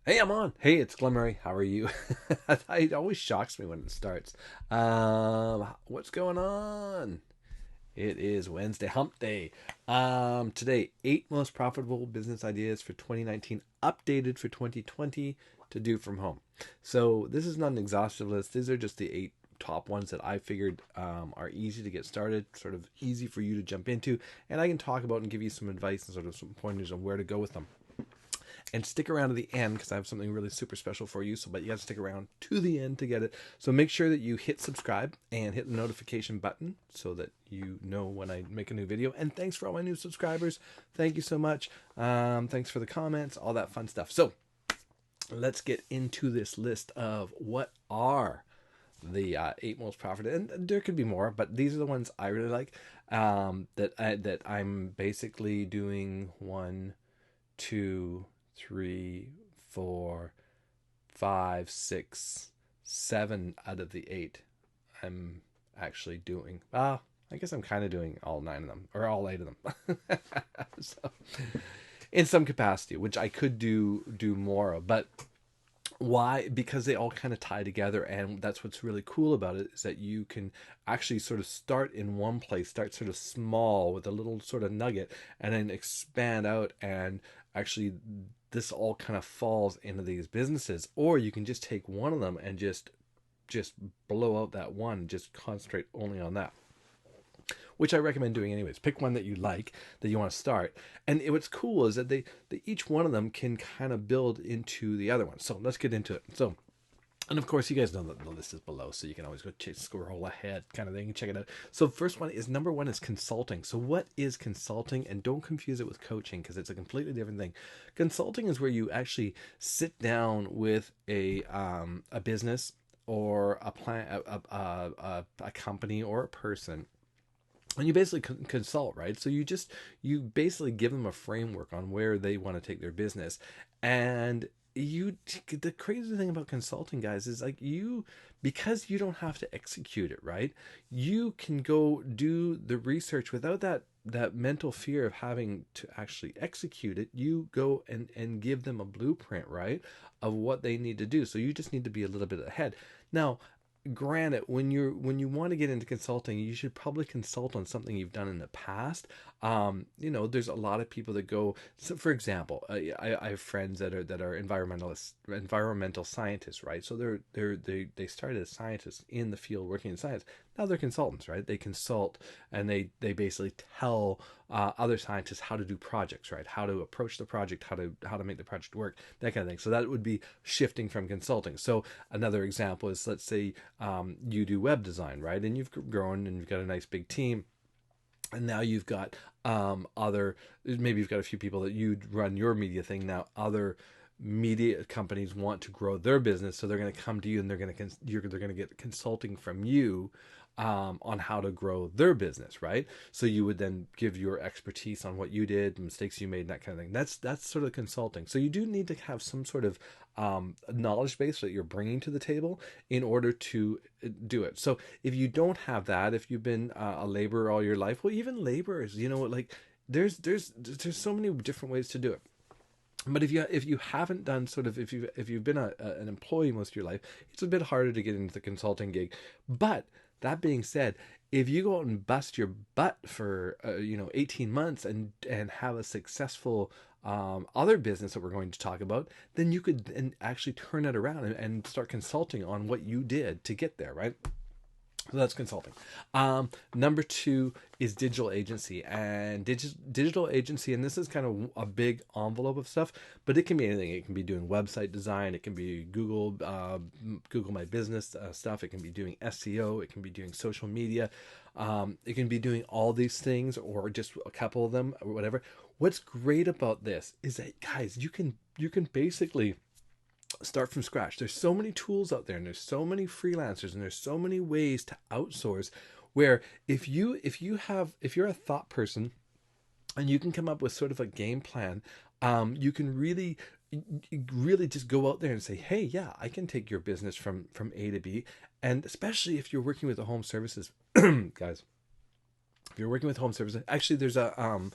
Hey, I'm on. Hey, it's Glenmurray. How are you? It always shocks me when it starts. What's going on? It is Wednesday, Hump Day. Today, 8 most profitable business ideas for 2019, updated for 2020 to do from home. So this is not an exhaustive list. These are just the 8 top ones that I figured are easy to get started, sort of easy for you to jump into, and I can talk about and give you some advice and sort of some pointers on where to go with them. And stick around to the end because I have something really super special for you. So, but you got to stick around to the end to get it. So make sure that you hit subscribe and hit the notification button so that you know when I make a new video. And thanks for all my new subscribers. Thank you so much. Thanks for the comments, all that fun stuff. So let's get into this list of what are the 8 most profitable, and there could be more, but these are the ones I really like. That I'm basically doing 1, 2, 3, 4, 5, 6, 7 out of the 8. I'm actually doing. I guess I'm kind of doing all 9 of them or all 8 of them. So, in some capacity, which I could do more of, but why? Because they all kind of tie together, and that's what's really cool about it is that you can actually sort of start in one place, start sort of small with a little sort of nugget, and then expand out, and actually this all kind of falls into these businesses. Or you can just take one of them and just blow out that one, just concentrate only on that, which I recommend doing anyways. Pick one that you like, that you want to start. And what's cool is that they each one of them can kind of build into the other one. So let's get into it. So, and of course, you guys know that the list is below, so you can always go scroll ahead kind of thing and check it out. So first one is number 1 is consulting. So what is consulting? And don't confuse it with coaching because it's a completely different thing. Consulting is where you actually sit down with a business or a plan, a company or a person, and you basically consult, right? So you basically give them a framework on where they want to take their business. And the crazy thing about consulting, guys, is like because you don't have to execute it, right? You can go do the research without that mental fear of having to actually execute it. You go and give them a blueprint, right, of what they need to do. So you just need to be a little bit ahead. Now, granted, when you want to get into consulting, you should probably consult on something you've done in the past. There's a lot of people that go. So, for example, I have friends that are environmental scientists, right? So they started as scientists in the field working in science. Now they're consultants, right? They consult and they basically tell other scientists how to do projects, right? How to approach the project, how to make the project work, that kind of thing. So that would be shifting from consulting. So another example is, let's say you do web design, right? And you've grown and you've got a nice big team. And now you've got maybe you've got a few people that you run your media thing. Now other media companies want to grow their business, so they're going to come to you and they're going to get consulting from you on how to grow their business, right? So you would then give your expertise on what you did, mistakes you made, and that kind of thing. That's sort of consulting. So you do need to have some sort of knowledge base that you're bringing to the table in order to do it. So if you don't have that, if you've been a laborer all your life, well, even laborers, like there's so many different ways to do it. But if you haven't done sort of, if you've been an employee most of your life, it's a bit harder to get into the consulting gig. But that being said, if you go out and bust your butt for 18 months and have a successful other business that we're going to talk about, then you could actually turn it around and start consulting on what you did to get there, right? So that's consulting. Number 2 is digital agency, and digital agency, and this is kind of a big envelope of stuff, but it can be anything. It can be doing website design. It can be Google My Business stuff. It can be doing SEO. It can be doing social media. It can be doing all these things, or just a couple of them, or whatever. What's great about this is that, guys, you can basically start from scratch. There's so many tools out there, and there's so many freelancers, and there's so many ways to outsource, where if you're a thought person and you can come up with sort of a game plan, you can really just go out there and say, hey, yeah, I can take your business from A to B. And especially if you're working with the home services guys, if you're working with home services, actually there's a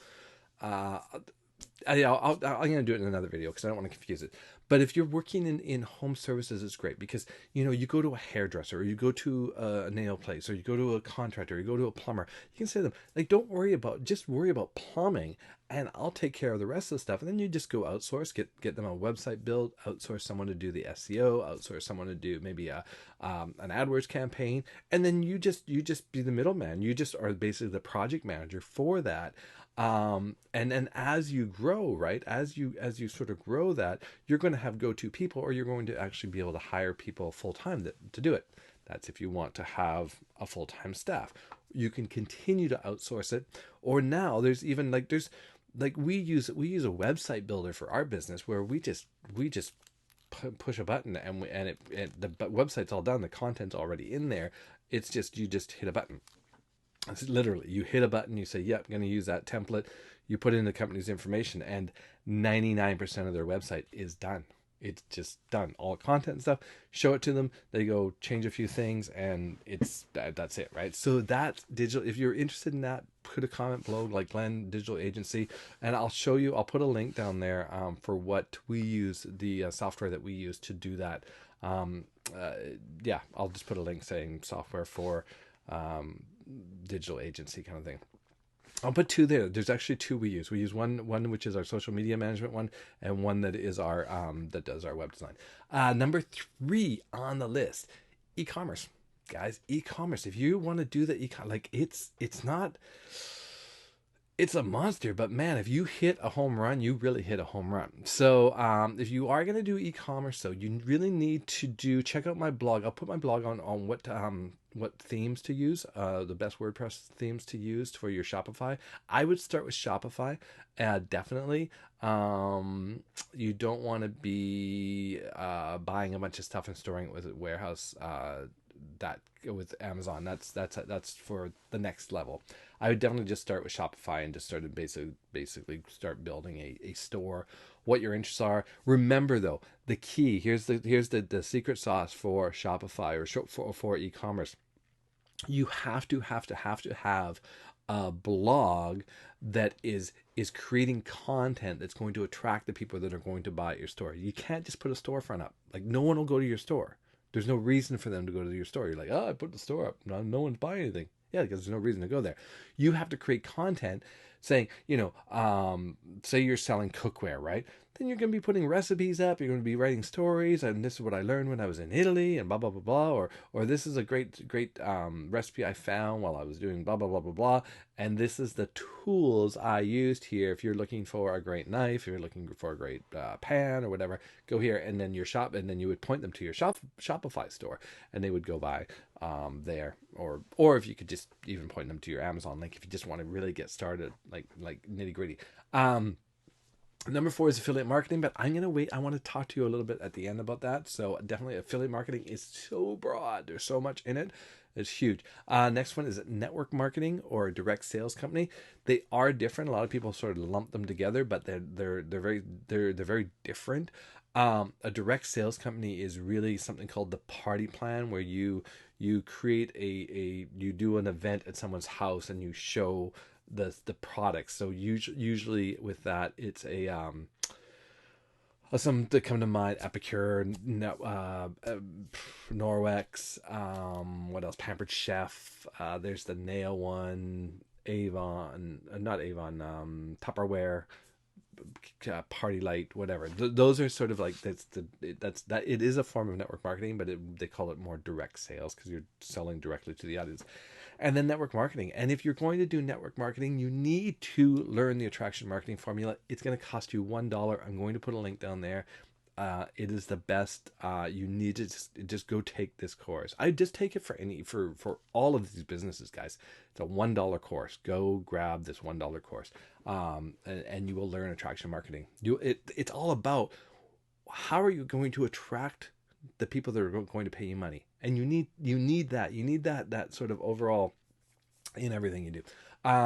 I'm going to do it in another video because I don't want to confuse it. But if you're working in home services, it's great because, you go to a hairdresser, or you go to a nail place, or you go to a contractor, or you go to a plumber. You can say to them, like, just worry about plumbing, and I'll take care of the rest of the stuff. And then you just go outsource, get them a website built, outsource someone to do the SEO, outsource someone to do maybe an AdWords campaign, and then you just be the middleman. You just are basically the project manager for that. And then as you grow, right, as you sort of grow that, you're going to have go-to people, or you're going to actually be able to hire people full-time to do it. That's if you want to have a full-time staff. You can continue to outsource it, or now there's we use a website builder for our business where we just push a button, and the website's all done, the content's already in there. It's just you just hit a button. It's literally, you hit a button, you say, yep, I'm going to use that template. You put in the company's information, and 99% of their website is done. It's just done. All content and stuff, show it to them. They go change a few things, and that's it, right? So that's digital. If you're interested in that, put a comment below, like Glenn Digital Agency, and I'll put a link down there for what we use, the software that we use to do that. I'll just put a link saying software for digital agency kind of thing. I'll put two there. There's actually two we use. We use one which is our social media management one, and one that is our that does our web design. Number 3 on the list, e-commerce, guys. E-commerce. If you want to do the it's not. It's a monster, but man, if you hit a home run, you really hit a home run. So if you are going to do e-commerce, though, you really need to check out my blog. I'll put my blog on what themes to use, the best WordPress themes to use for your Shopify. I would start with Shopify, definitely. You don't want to be buying a bunch of stuff and storing it with a warehouse. That with Amazon, that's for the next level. I would definitely just start with Shopify and just start to basically start building a store. What your interests are. Remember though, the key here's the secret sauce for Shopify or for e-commerce. You have to have a blog that is creating content that's going to attract the people that are going to buy at your store. You can't just put a storefront up. Like, no one will go to your store. There's no reason for them to go to your store. You're like, oh, I put the store up. No one's buying anything. Yeah, because there's no reason to go there. You have to create content saying, say you're selling cookware, right? Then you're going to be putting recipes up. You're going to be writing stories. And this is what I learned when I was in Italy and blah, blah, blah, blah. Or this is a great recipe I found while I was doing blah, blah, blah, blah, blah. And this is the tools I used here. If you're looking for a great knife, if you're looking for a great pan or whatever, go here. And then and then you would point them to your Shopify store, and they would go buy there. Or if you could just even point them to your Amazon link if you just want to really get started, like nitty gritty. Number 4 is affiliate marketing, but I'm going to wait. I want to talk to you a little bit at the end about that. So definitely affiliate marketing is so broad. There's so much in it. It's huge. Next one is network marketing or direct sales company. They are different. A lot of people sort of lump them together, but they're very different. A direct sales company is really something called the party plan, where you create you do an event at someone's house and you show the products. So usually with that, it's some that come to mind: Epicure, Norwex, what else? Pampered Chef. There's the nail one, Avon, not Avon, Tupperware, Party Light, whatever. Those are sort of like it is a form of network marketing, but they call it more direct sales because you're selling directly to the audience. And then network marketing. And if you're going to do network marketing, you need to learn the attraction marketing formula. It's going to cost you $1. I'm going to put a link down there. It is the best. You need to just go take this course. I just take it for all of these businesses, guys. It's a $1 course. Go grab this $1 course, and you will learn attraction marketing. It's all about how are you going to attract the people that are going to pay you money, and you need that sort of overall in everything you do.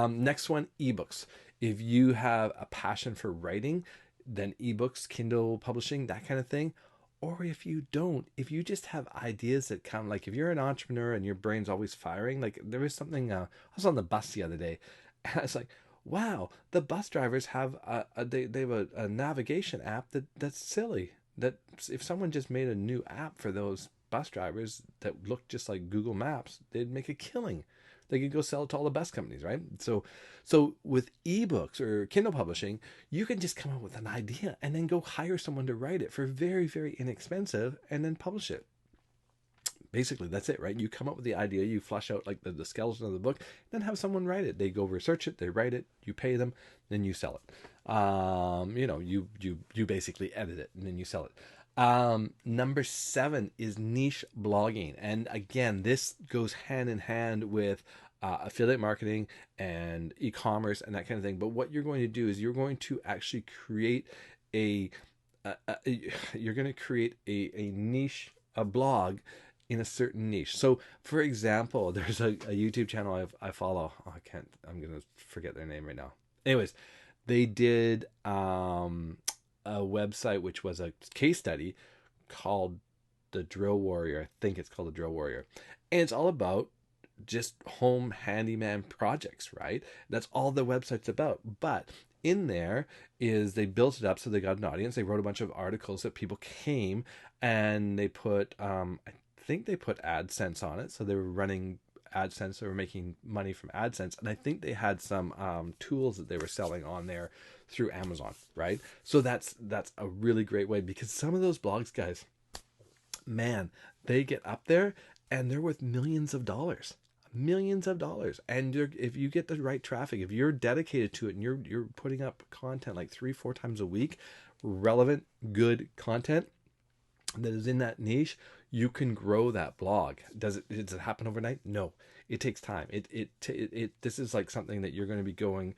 Next one, ebooks. If you have a passion for writing, then ebooks, Kindle publishing, that kind of thing. Or if you don't, if you just have ideas that come, like if you're an entrepreneur and your brain's always firing, like there was something, I was on the bus the other day and I was like, wow, the bus drivers have they have a navigation app that's silly. That if someone just made a new app for those bus drivers that looked just like Google Maps, they'd make a killing. They could go sell it to all the bus companies, right? So with ebooks or Kindle publishing, you can just come up with an idea and then go hire someone to write it for very, very inexpensive and then publish it. Basically, that's it, right? You come up with the idea, you flesh out like the skeleton of the book, then have someone write it. They go research it, they write it, you pay them, then you sell it. You basically edit it and then you sell it. Number 7 is niche blogging, and again, this goes hand in hand with affiliate marketing and e-commerce and that kind of thing. But what you're going to do is you're going to actually create a, you're going to create a niche, a blog in a certain niche. So for example, there's a YouTube channel I follow. Oh, I'm going to forget their name right now. Anyways, they did a website which was a case study called The Drill Warrior. I think it's called The Drill Warrior. And it's all about just home handyman projects, right? That's all the website's about. But in there is they built it up so they got an audience. They wrote a bunch of articles that people came and they put I think they put AdSense on it. So they were running AdSense. They were making money from AdSense. And I think they had some tools that they were selling on there through Amazon, right? So that's a really great way, because some of those blogs, guys, man, they get up there and they're worth millions of dollars. And if you get the right traffic, if you're dedicated to it and you're putting up content like 3-4 times a week, relevant, good content that is in that niche, you can grow that blog. Does it happen overnight? No, it takes time. This is like something that you're going to be going,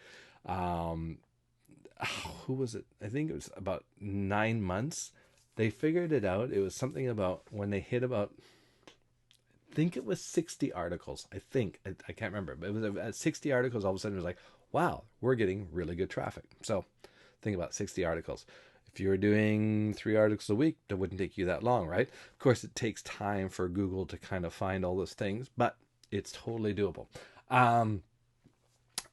who was it? I think it was about 9 months. They figured it out. It was something about when they hit about, I think it was 60 articles. I can't remember, but it was at 60 articles. All of a sudden it was like, wow, we're getting really good traffic. So think about 60 articles. If you were doing 3 articles a week, that wouldn't take you that long, right? Of course, it takes time for Google to kind of find all those things, but it's totally doable. And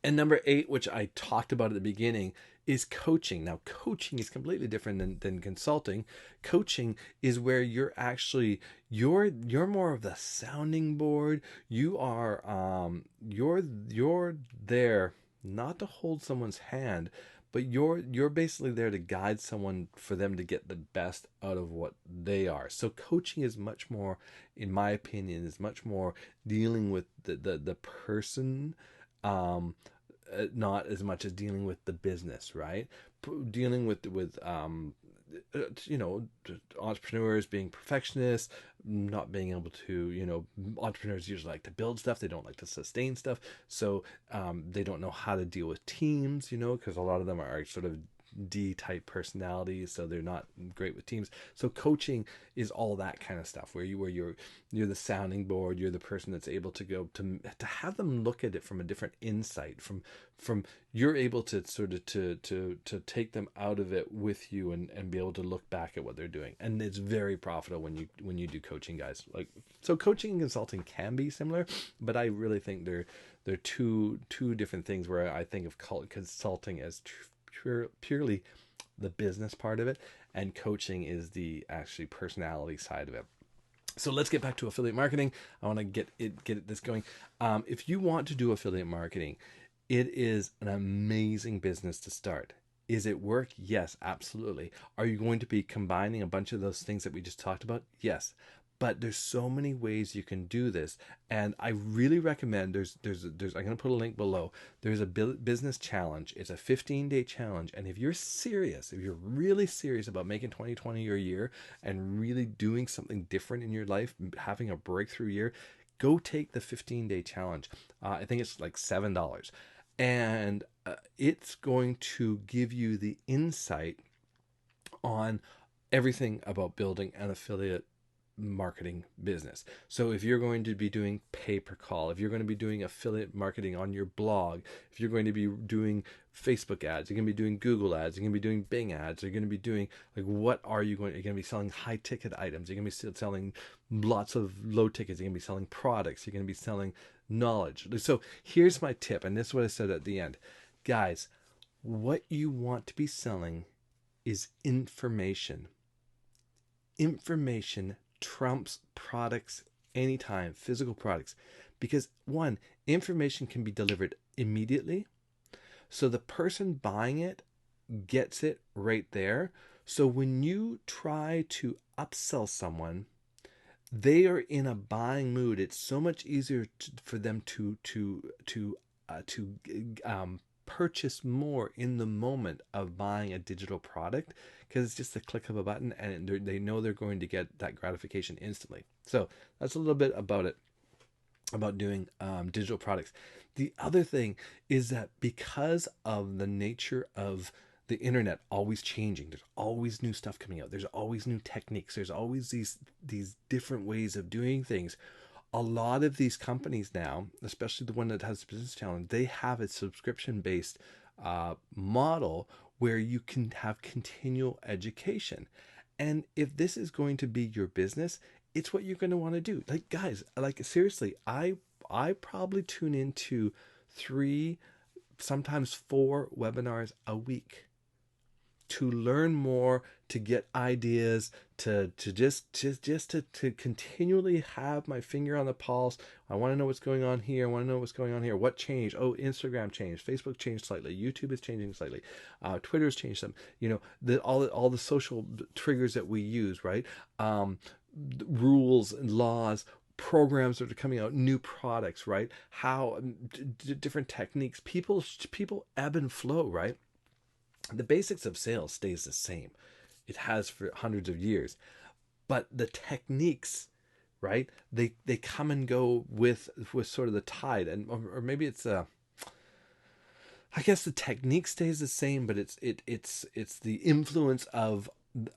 number 8, which I talked about at the beginning, is coaching. Now, coaching is completely different than consulting. Coaching is where you're actually you're more of the sounding board. You are you're there not to hold someone's hand, but you're basically there to guide someone for them to get the best out of what they are. So coaching is much more, in my opinion, is much more dealing with the person, not as much as dealing with the business, right? Dealing with entrepreneurs being perfectionists, not being able to, entrepreneurs usually like to build stuff. They don't like to sustain stuff. So they don't know how to deal with teams, because a lot of them are sort of D-type personalities, so they're not great with teams. So coaching is all that kind of stuff where you're the sounding board. You're the person that's able to go to have them look at it from a different insight, from you're able to sort of to take them out of it with you and be able to look back at what they're doing. And it's very profitable when you do coaching, guys. Like, so coaching and consulting can be similar, but I really think they're two different things, where I think of consulting as purely the business part of it, and coaching is the actually personality side of it. So let's get back to affiliate marketing. I want to get this going. If you want to do affiliate marketing, it is an amazing business to start. Is it work? Yes, absolutely. Are you going to be combining a bunch of those things that we just talked about? Yes. But there's so many ways you can do this, and I really recommend. There's I'm going to put a link below. There's a business challenge. It's a 15-day challenge, and if you're really serious about making 2020 your year and really doing something different in your life, having a breakthrough year, go take the 15-day challenge. I think it's like $7, and it's going to give you the insight on everything about building an affiliate marketing business. So if you're going to be doing pay-per-call, if you're going to be doing affiliate marketing on your blog, if you're going to be doing Facebook ads, you're going to be doing Google ads, you're going to be doing Bing ads, you're going to be doing, like, what are you going to, you're going to be selling high ticket items, you're going to be selling lots of low tickets, you're going to be selling products, you're going to be selling knowledge. So here's my tip, and this is what I said at the end. Guys, what you want to be selling is information. Information trumps products anytime, physical products. Because one, information can be delivered immediately. So the person buying it gets it right there. So when you try to upsell someone, they are in a buying mood. It's so much easier for them to purchase more in the moment of buying a digital product, because it's just the click of a button and they know they're going to get that gratification instantly. So that's a little bit about it, about doing digital products. The other thing is that because of the nature of the internet always changing, there's always new stuff coming out, there's always new techniques, there's always these different ways of doing things. A lot of these companies now, especially the one that has the business challenge, they have a subscription based model where you can have continual education. And if this is going to be your business, it's what you're going to want to do. Like, guys, like, seriously, I probably tune into 3, sometimes 4 webinars a week to learn more, to get ideas, to continually have my finger on the pulse. I want to know what's going on here. I want to know what's going on here. What changed? Oh, Instagram changed. Facebook changed slightly. YouTube is changing slightly. Twitter's changed some. You know, all the social triggers that we use, right? Rules and laws, programs that are coming out, new products, right? How different techniques. People ebb and flow, right? The basics of sales stays the same. It has for hundreds of years. But the techniques, right? They come and go with sort of the tide, and or maybe it's I guess the technique stays the same, but it's the influence of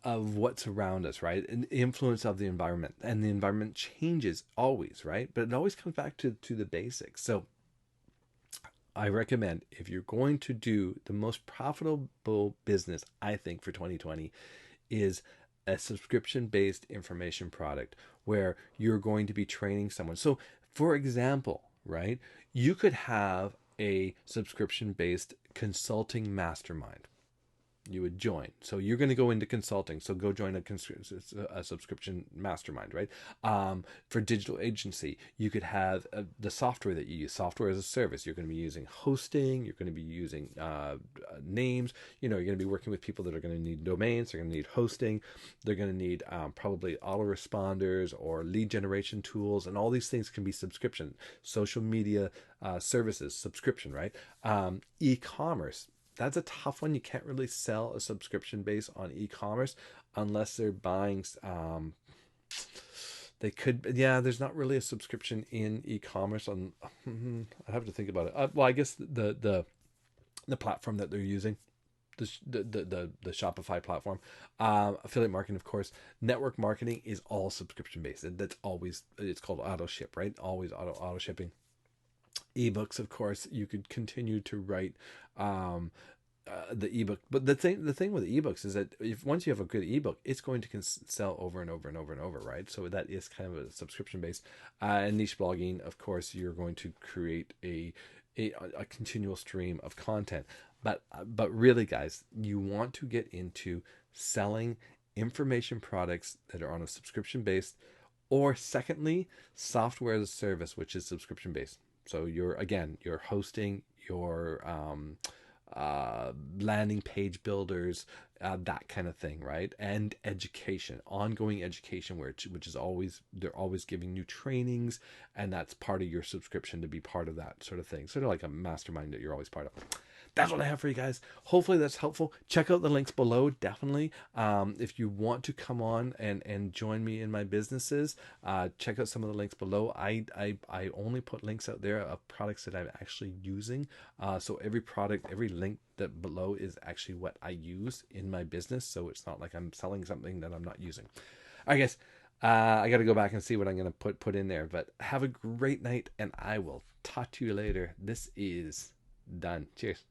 what's around us, right? And the influence of the environment, and the environment changes always, right? But it always comes back to the basics. So I recommend, if you're going to do the most profitable business, I think, for 2020 is a subscription-based information product where you're going to be training someone. So, for example, right, you could have a subscription-based consulting mastermind. You would join. So you're going to go into consulting. So go join a subscription mastermind, right? For digital agency, you could have the software that you use, software as a service. You're going to be using hosting. You're going to be using names. You know, you're going to be working with people that are going to need domains. They're going to need hosting. They're going to need probably autoresponders or lead generation tools. And all these things can be subscription. Social media services, subscription, right? E-commerce. That's a tough one. You can't really sell a subscription base on e-commerce unless they're buying. They could, yeah. There's not really a subscription in e-commerce. On, I have to think about it. Well, I guess the platform that they're using, the Shopify platform, affiliate marketing, of course. Network marketing is all subscription based. That's always, it's called auto ship, right? Always auto shipping. Ebooks, of course, you could continue to write the ebook, but the thing with ebooks is that if once you have a good ebook, it's going to sell over and over and over and over, right? So that is kind of a subscription based. And niche blogging, of course, you're going to create a continual stream of content. But really, guys, you want to get into selling information products that are on a subscription based, or secondly, software as a service, which is subscription based. So you're hosting, your landing page builders, that kind of thing, right? And education, ongoing education, which is always, they're always giving new trainings, and that's part of your subscription to be part of that sort of thing. Sort of like a mastermind that you're always part of. That's what I have for you guys. Hopefully that's helpful. Check out the links below, definitely. If you want to come on and join me in my businesses, check out some of the links below. I only put links out there of products that I'm actually using. So every product, every link that below is actually what I use in my business. So it's not like I'm selling something that I'm not using. I guess I got to go back and see what I'm going to put in there. But have a great night, and I will talk to you later. This is done. Cheers.